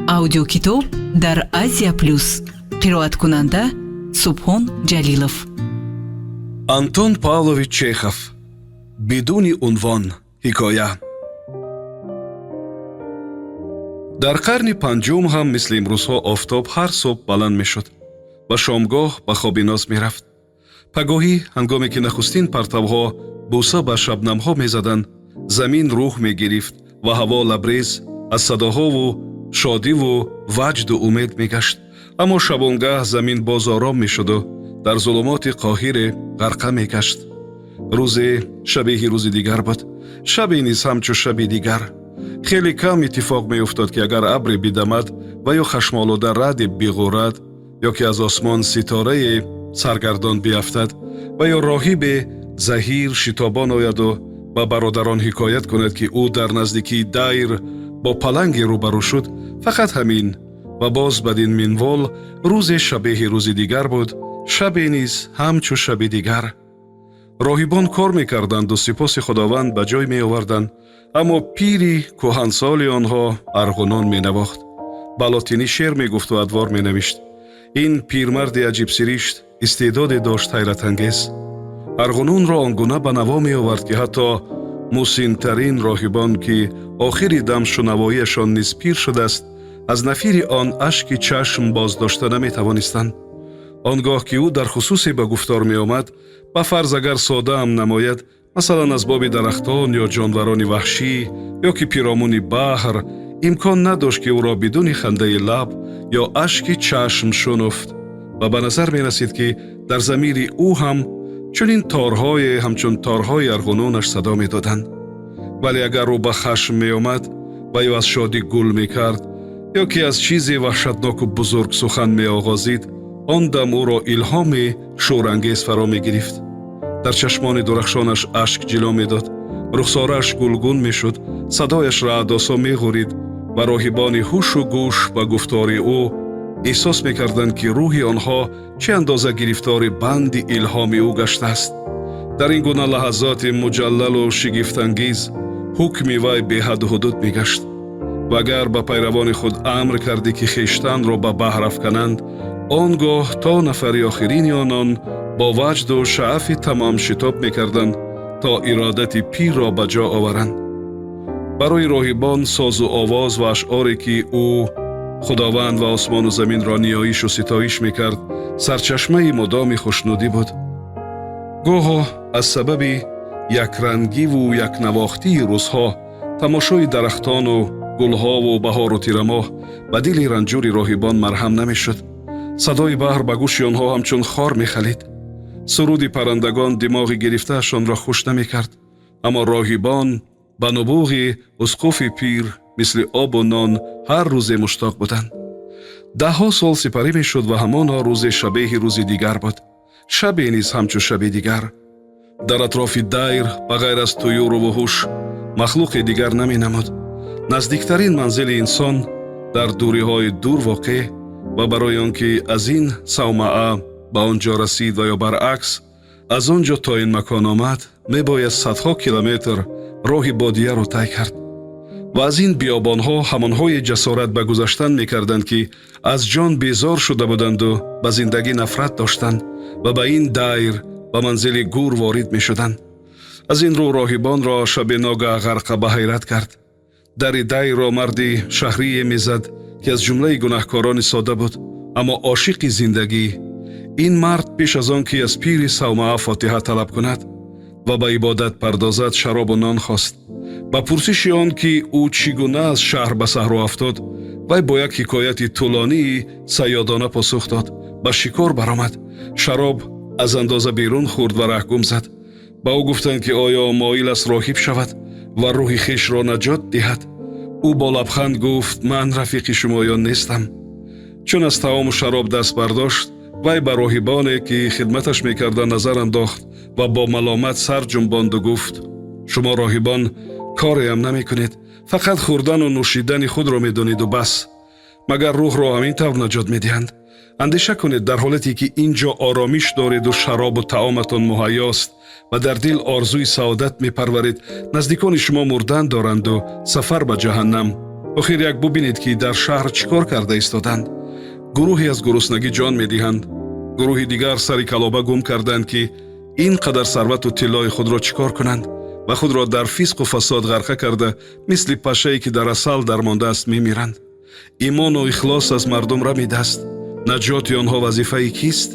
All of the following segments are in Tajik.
аудиокитоб дар Азия Плюс. қироаткунанда Субҳон Ҷалилов. Антон Павлович Чехов. Бидуни унвон. ҳикоя. дар қарни панҷум ҳам мисли имрӯзҳо офтоб ҳар субҳ баланд мешуд ва шомгоҳ ба хоби ноз мерафт. пагоҳӣ ҳангоме ки нахустин партавҳо буса ба шабнамҳо мезаданд, замин рӯҳ мегирифт ва ҳаво лабрез аз садоҳову шодиву ваҷду умед мегашт. аммо шабонгаҳ замин боз ором мешуду дар зулумоти қоҳире ғарқа мегашт. рӯзе шабеҳи рӯзи дигар буд, шабе низ ҳамчу шаби дигар. хеле кам иттифоқ меуфтод ки агар абре бидамад ва ё хашмолуда раъде биғурад, ё ки аз осмон ситорае саргардон биафтад ва ё роҳибе заҳир шитобон ояду ба бародарон ҳикоят кунад ки ӯ дар наздикии дайр бо паланге рӯбарӯ шуд. фақат ҳамин ва боз бадин минвол рӯзе шабеҳи рӯзи дигар буд, шабе низ ҳамчу шаби дигар. роҳибон кор мекарданду сипоси худованд ба ҷой меоварданд, аммо пири кӯҳансоли онҳо арғунон менавохт. ба лотинӣ шеър мегуфту адвор менавишт. ин пирмарди аҷибсиришт истеъдоде дошт ҳайратангез. арғунонро он гуна ба наво меовард ки ҳатто мусинтарин роҳибон ки охири дам шунавоиашон низ пир шудааст, аз нафири он ашки чашм боздошта наметавонистанд. он гоҳ ки ӯ дар хусусе ба гуфтор меомад, ба фарз агар содаам намояд, масалан аз боби дарахтон ё ҷонварони ваҳшӣ ё ки пиромуни баҳр, имкон надошт ки ӯро бидуни хандаи лаб ё ашки чашм шунуфт ва ба назар мерасид ки дар замири ӯ ҳам чунин торҳое ҳамчун торҳои арғунонаш садо медоданд. вале агар ӯ ба хашм меомад ва ё аз шодӣ гул мекард ё ки аз чизе ваҳшатноку бузург сухан меоғозид, он дам ӯро илҳоми шӯрангез фаро мегирифт. дар чашмони дурахшонаш ашк ҷило медод, рухсорааш гулгун мешуд, садояш раъдосо меғурид ва роҳибони ҳушу гӯш ба гуфтори ӯ эҳсос мекарданд ки рӯҳи онҳо чӣ андоза гирифтори банди илҳоми ӯ гаштааст. дар ин гуна лаҳазоти муҷаллалу шигифтангиз ҳукми вай беҳадду ҳудуд мегашт. ва агар ба пайравони худ амр кардӣ ки хештанро ба баҳр афкананд, он гоҳ то нафари охирини онон бо ваҷду шаъфи тамом шитоб мекарданд то иродати пирро ба ҷо оваранд. барои роҳибон созу овоз ва ашъоре ки ӯ худованд ва осмону заминро ниёишу ситоиш мекард, сарчашмаи мудоми хушнудӣ буд. гоҳо аз сабаби якрангиву якнавохтии рӯзҳо тамошои дарахтону гулҳову баҳору тирамоҳ ба дили ранҷури роҳибон марҳам намешуд. садои баҳр ба гӯши онҳо ҳамчун хор мехалид. суруди паррандагон димоғи гирифтаашонро хуш намекард. аммо роҳибон ба нубуғи усқуфи пир мисли обу нон ҳар рӯзе муштоқ буданд. даҳҳо сол сипарӣ мешуд ва ҳамонҳо рӯзе шабеҳи рӯзи дигар буд, шабе низ ҳамчу шаби дигар. дар атрофи дайр ба ғайр аз туюру вуҳуш махлуқе дигар наменамуд. наздиктарин манзили инсон дар дуриҳои дур воқеъ ва барои он ки аз ин савмаъа ба он ҷо расид ва ё баръакс аз он ҷо то ин макон омад, мебояд садҳо километр роҳи бодияро тай кард. ва аз ин биёбонҳо ҳамонҳое ҷасорат ба гузаштан мекарданд ки аз ҷон безор шуда буданду ба зиндагӣ нафрат доштанд ва ба ин дайр ба манзили гур ворид мешуданд. аз ин рӯ роҳибонро шаби ногаҳ ғарқа ба ҳайрат кард. дари дайрро марди шаҳрие мезад ки аз ҷумлаи гунаҳкорони сода буд, аммо ошиқи зиндагӣ. ин мард пеш аз он ки аз пири савмаъа фотиҳа талаб кунад ва ба ибодат пардозад, шаробу нон хост. ба пурсиши он ки ӯ чӣ гуна аз шаҳр ба саҳро афтод, вай бо як ҳикояти тӯлонии саёдона посух дод. ба шикор баромад, шароб аз андоза берун хӯрд ва раҳгум зад. ба ӯ гуфтанд ки оё моил аст роҳиб шавад ва рӯҳи хешро наҷот диҳад. ӯ бо лабханд гуфт: ман рафиқи шумоён нестам. чун аз таому шароб даст бардошт, вай ба роҳибоне ки хидматаш мекарда назар андохт ва бо маломат сар ҷумбонду гуфт: шумо роҳибон кореам намекунед, фақат хӯрдану нӯшидани худро медониду бас. магар рӯҳро ҳамин тавр наҷот медиҳанд? андеша кунед, дар ҳолате ки ин ҷо оромиш дореду шаробу таоматон муҳайёст ва дар дил орзуи саодат мепарваред, наздикони шумо мурдан доранду сафар ба ҷаҳаннам. охир як бубинед ки дар шаҳр чӣ кор карда истоданд. гурӯҳе аз гуруснагӣ ҷон медиҳанд, гурӯҳи дигар сари калоба гум карданд ки ин қадар сарвату тиллои худро чӣ кор кунанд ва худро дар фисқу фасод ғарқа карда мисли пашае ки дар асал дармондааст мемиранд. имону ихлос аз мардум рамидааст. наҷоти онҳо вазифаи кист?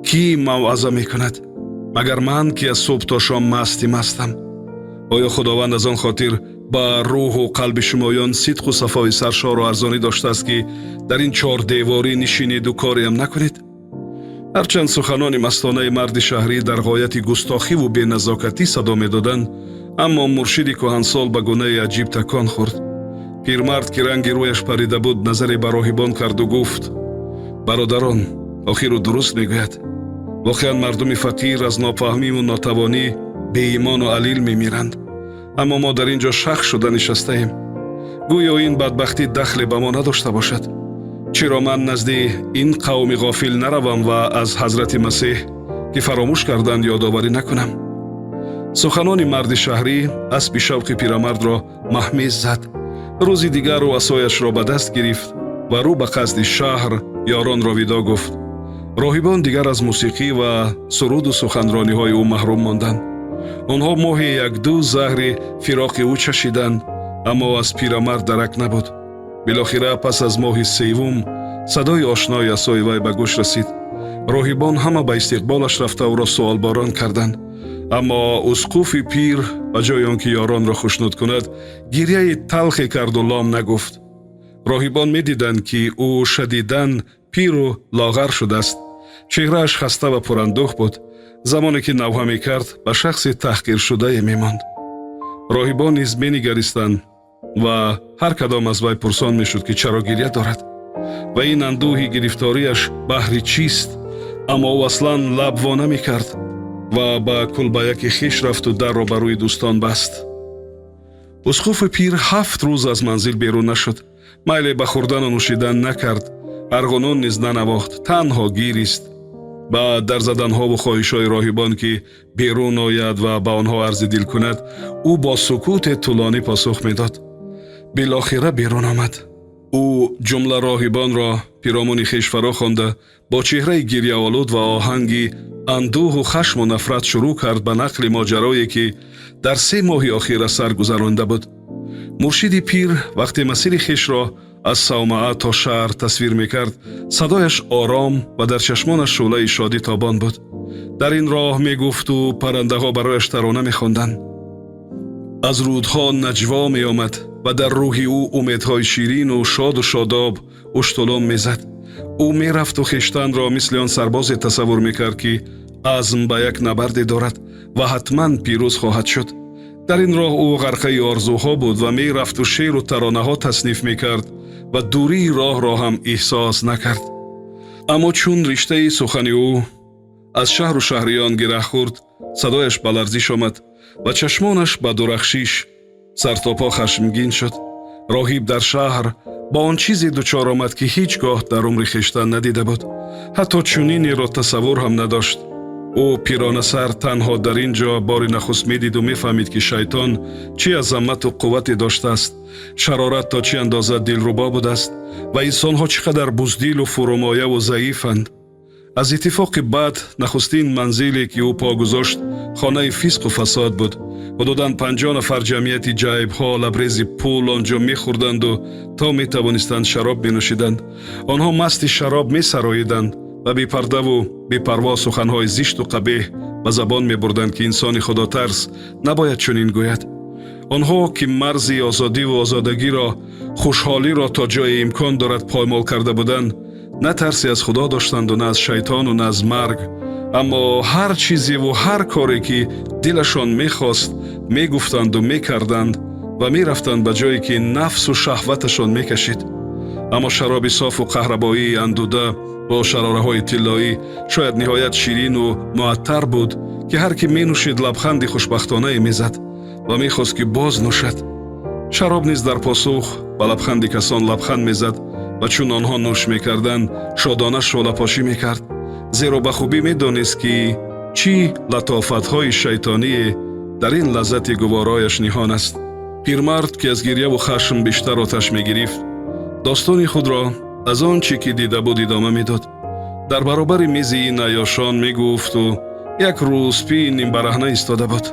кӣ мавъаза мекунад? магар ман ки аз субҳ то шом масти мастам? оё худованд аз он хотир ба рӯҳу қалби шумоён сидқу сафои саршору арзонӣ доштааст ки дар ин чордеворӣ нишинеду кореам накунед? ҳарчанд суханони мастонаи марди шаҳрӣ дар ғояти густохиву беназокатӣ садо медоданд, аммо муршиди кӯҳансол ба гунаи аҷиб такон хӯрд. пирмард ки ранги рӯяш парида буд назаре ба роҳибон карду гуфт: бародарон, охиру дуруст мегӯяд. воқеан мардуми фақир аз нофаҳмиву нотавонӣ беимону алил мемиранд, аммо мо дар ин ҷо шах шуда нишастаем. гӯё ин бадбахтӣ дахле ба мо надошта бошад. чиро ман назди ин қавми ғофил наравам ва аз ҳазрати масеҳ ки фаромӯш карданд ёдоварӣ накунам? суханони марди шаҳрӣ аспи шавқи пирамардро маҳмез зад. рӯзи дигар ӯ асояшро ба даст гирифт ва рӯ ба қасди шаҳр ёронро видо гуфт. роҳибон дигар аз мусиқӣ ва суруду суханрониҳои ӯ маҳрум монданд. онҳо моҳе якду заҳри фироқи ӯ чашиданд, аммо аз пирамард дарак набуд. билохира пас аз моҳи севум садои ошнои асои вай ба гӯш расид. роҳибон ҳама ба истиқболаш рафта ӯро суолборон карданд, аммо усқуфи пир ба ҷои он ки ёронро хушнуд кунад, гирьяи талхе карду лом нагуфт. роҳибон медиданд ки ӯ шадидан пиру лоғар шудааст. чеҳрааш хаста ва пурандӯх буд. замоне ки навҳа мекард, ба шахси таҳқиршудае мемонд. роҳибон низ менигаристанд ва ҳар кадом аз вай пурсон мешуд ки чаро гирья дорад ва ин андӯҳи гирифториаш баҳри чист. аммо ӯ аслан лаб во намекард ва ба кулбаяки хиш рафту дарро ба рӯи дӯстон баст. усқуфи пир 7 рӯз аз манзил берун нашуд. майле ба хӯрдану нӯшидан накард, арғунун низ нанавохт, танҳо гирист. ба дарзаданҳову хоҳишҳои роҳибон ки берун ояд ва ба онҳо арзи дил кунад, ӯ бо сукуте тӯлонӣ посух медод. билохира берун омад. ӯ ҷумла роҳибонро пиромуни хеш фаро хонда, бо чеҳраи гирьяолуд ва оҳанги андӯҳу хашму нафрат шурӯъ кард ба нақли моҷарое ки дар 3 моҳи охир аз сар гузаронда буд. муршиди пир вақте масири хешро аз савмаа то шаҳр тасвир мекард, садояш ором ва дар чашмонаш шӯълаи шодӣ тобон буд. дар ин роҳ мегуфту паррандаҳо барояш тарона мехонданд. аз рӯдҳо наҷво меомад ва дар рӯҳи ӯ умедҳои ширину шоду шодоб уштулум мезад. ӯ мерафту хештанро мисли он сарбозе тасаввур мекард ки азм ба як набарде дорад ва ҳатман пирӯз хоҳад шуд. дар ин роҳ ӯ ғарқаи орзуҳо буд ва мерафту шеъру таронаҳо тасниф мекард ва дурии роҳро ҳам эҳсос накард. аммо чун риштаи сухани ӯ аз шаҳру шаҳриён гирах хӯрд, садояш ба ларзиш омад ва чашмонаш ба дурахшиш сартопо хашмгин шуд. роҳиб дар шаҳр ба он чизе дучор омад ки ҳеҷ гоҳ дар умри хештан надида буд. ҳатто чунинеро тасаввур ҳам надошт. ӯ пиронасар танҳо дар ин ҷо бори нахуст медиду мефаҳмид ки шайтон чӣ азамату қуввате доштааст, шарорат то чӣ андоза дилрубо будааст ва инсонҳо чӣ қадар буздилу фурӯмояву заифанд. аз иттифоқи бад нахустин манзиле ки ӯ по гузошт хонаи фисқу фасод буд. ҳудудан 50 нафар ҷамъияти ҷайбҳо лабрези пул он ҷо мехӯрданду то метавонистанд шароб менӯшиданд. онҳо масти шароб месароиданд ва бепардаву бепарво суханҳои зишту қабеҳ ба забон мебурданд ки инсони худотарс набояд чунин гӯяд. онҳо ки марзи озодиву озодагиро, хушҳолиро то ҷое имкон дорад поймол карда буданд, на тарсе аз худо доштанду на аз шайтону на аз марг. аммо ҳар чизеву ҳар коре ки дилашон мехост мегуфтанду мекарданд ва мерафтанд ба ҷое ки нафсу шаҳваташон мекашид. аммо шароби софу қаҳрабоии андуда бо шарораҳои тиллоӣ шояд ниҳоят ширину муаттар буд ки ҳар ки менӯшид лабханди хушбахтонае мезад ва мехост ки боз нӯшад. шароб низ дар посух ба лабханди касон лабханд мезад ва чун онҳо нӯш мекарданд, шодона шӯлапошӣ мекард, зеро ба хубӣ медонист ки чӣ латофатҳои шайтоние дар ин лаззати гуворояш ниҳон аст. пирмард ки аз гирьяву хашм бештар оташ мегирифт достони худро аз он чӣ ки дида буд идома медод. дар баробари мизи наёшон мегуфту як рӯз пии нимбараҳна истода буд.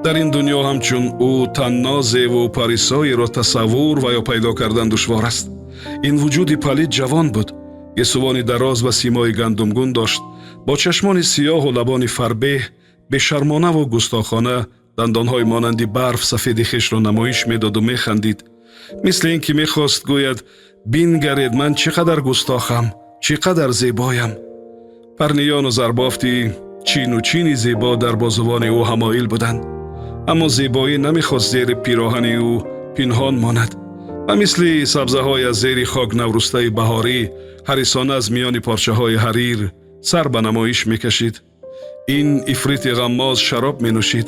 дар ин дунё ҳамчун ӯ танно зеву парисоеро тасаввур ва ё пайдо кардан душвор аст. ин вуҷуди палид ҷавон буд, гесувони дароз ва симои гандумгун дошт, бо чашмони сиёҳу лабони фарбеҳ, бешармонаву густохона дандонҳои монанди барф сафеди хешро намоиш медоду механдид, мисли ин ки мехост гӯяд: бингаред, ман чӣ қадар густохам, чӣ қадар зебоям. парниёну зарбофти чину чини зебо дар бозувони ӯ ҳамоил буданд, аммо зебоӣ намехост зери пироҳани ӯ пинҳон монад ва мисли сабзаҳои аз зери хок наврӯстаи баҳорӣ ҳарисона аз миёни порчаҳои ҳарир сар ба намоиш мекашид. ин ифрити ғаммоз шароб менӯшид,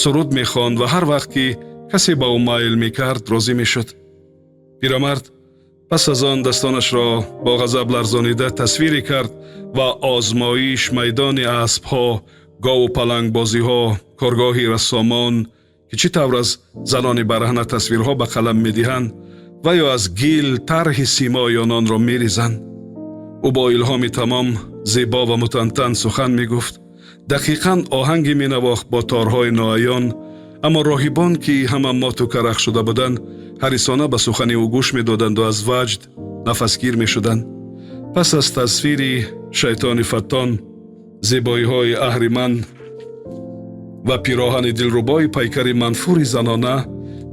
суруд мехонд ва ҳар вақт ки касе ба ӯ майл мекард розӣ мешуд. пиромард пас аз он дастонашро бо ғазаб ларзонида тасвире кард ва озмоиш, майдони аспҳо, гову палангбозиҳо, коргоҳи рассомон ки чӣ тавр аз занони бараҳна тасвирҳо ба қалам медиҳанд ва ё аз гил тарҳи симои ононро мерезанд. ӯ бо илҳоми тамом зебо ва мутантан сухан мегуфт, дақиқан оҳанге менавохт бо торҳои ноаён, аммо роҳибон ки ҳама моту карах шуда буданд ҳарисона ба сухани ӯ гӯш медоданду аз ваҷд нафасгир мешуданд. пас аз тасвири шайтони фаттон, зебоиҳои аҳриман ва пироҳани дилрубои пайкари манфури занона,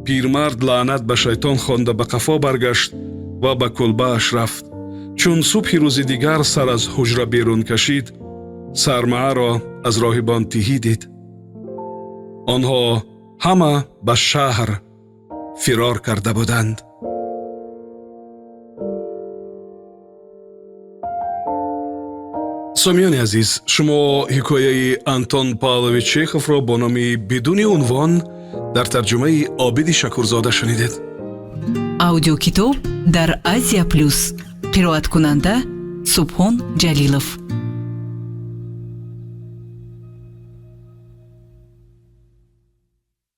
пирмард лаънат ба шайтон хонда ба қафо баргашт ва ба кулбааш рафт. чун субҳи рӯзи дигар сар аз ҳуҷра берун кашид, сармаъаро аз роҳибон тиҳӣ дид. онҳо ҳама ба шаҳр фирор карда буданд. сомиёни азиз, шумо ҳикояи Антон Павлович Чеховро бо номи «Бидуни унвон» дар тарҷумаи Обиди Шакурзода шунидед. аудиокитоб дар Азия Плюс. қироаткунанда Субҳон Ҷалилов.